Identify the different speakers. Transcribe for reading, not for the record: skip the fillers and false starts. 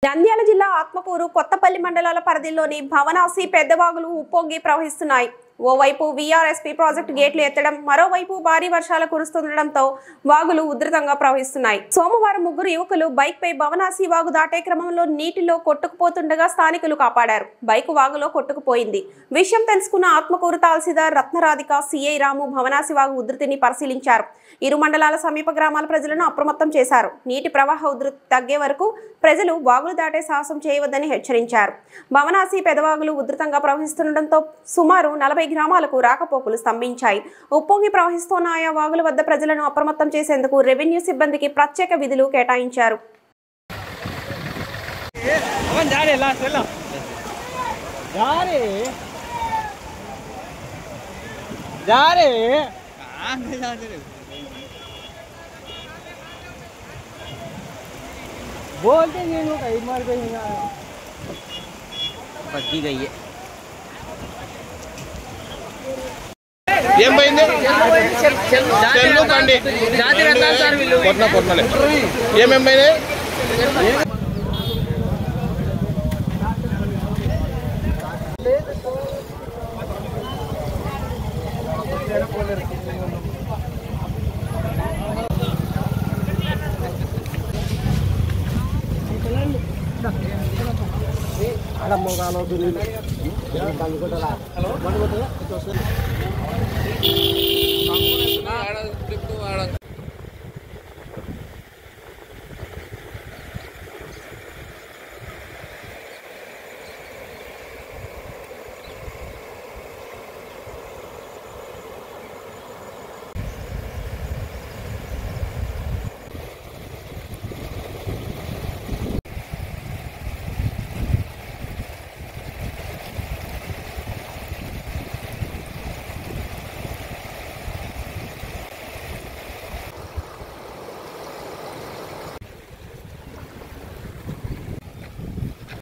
Speaker 1: నంద్యాల జిల్లా ఆత్మకూరు కొత్తపల్లి మండలాల పరిధిలోని భవనాసి పెద్దవాగులు ఉప్పొంగి ప్రవహిస్తున్నాయి. ఓవైపు వీఆర్ఎస్పీ ప్రాజెక్టు గేట్లు ఎత్తడం, మరోవైపు భారీ వర్షాలు కురుస్తుండటంతో వాగులు ఉధృతంగా ప్రవహిస్తున్నాయి. సోమవారం ముగ్గురు యువకులు బైక్ పై భవనాసి వాగు దాటే క్రమంలో నీటిలో కొట్టుకుపోతుండగా స్థానికులు కాపాడారు. బైక్ వాగులో కొట్టుకుపోయింది. విషయం తెలుసుకున్న ఆత్మకూరు తహసీల్దార్ రత్నరాధిక సిఐ రాము భవనాసి వాగు ఉధృతిని పరిశీలించారు. ఇరు మండలాల సమీప గ్రామాల ప్రజలను అప్రమత్తం చేశారు. నీటి ప్రవాహ ఉధృతి తగ్గే వరకు ప్రజలు వాగులు దాటే సాహసం చేయవద్దని హెచ్చరించారు. భవనాసి పెదవాగులు ఉధృతంగా ప్రవహిస్తుండటంతో సుమారు 40 గ్రామాలకు రాకపోకలు స్తంభించాయి. ఉప్పొంగి ప్రవహిస్తున్న ఆయా వాగుల వద్ద ప్రజలను అప్రమత్తం చేసేందుకు రెవెన్యూ సిబ్బందికి ప్రత్యేక విధులు కేటాయించారు.
Speaker 2: बोलते नहीं लोग कई मार गई बच्ची गई है
Speaker 3: ఏం పోయింది చెల్లు కండి
Speaker 2: జాతి రత్నాలు సార్ వీళ్ళు
Speaker 3: కొట్నలే ఏమేం పోయినాయి
Speaker 2: ada mau kalau dulu kalau kita lah mana betul itu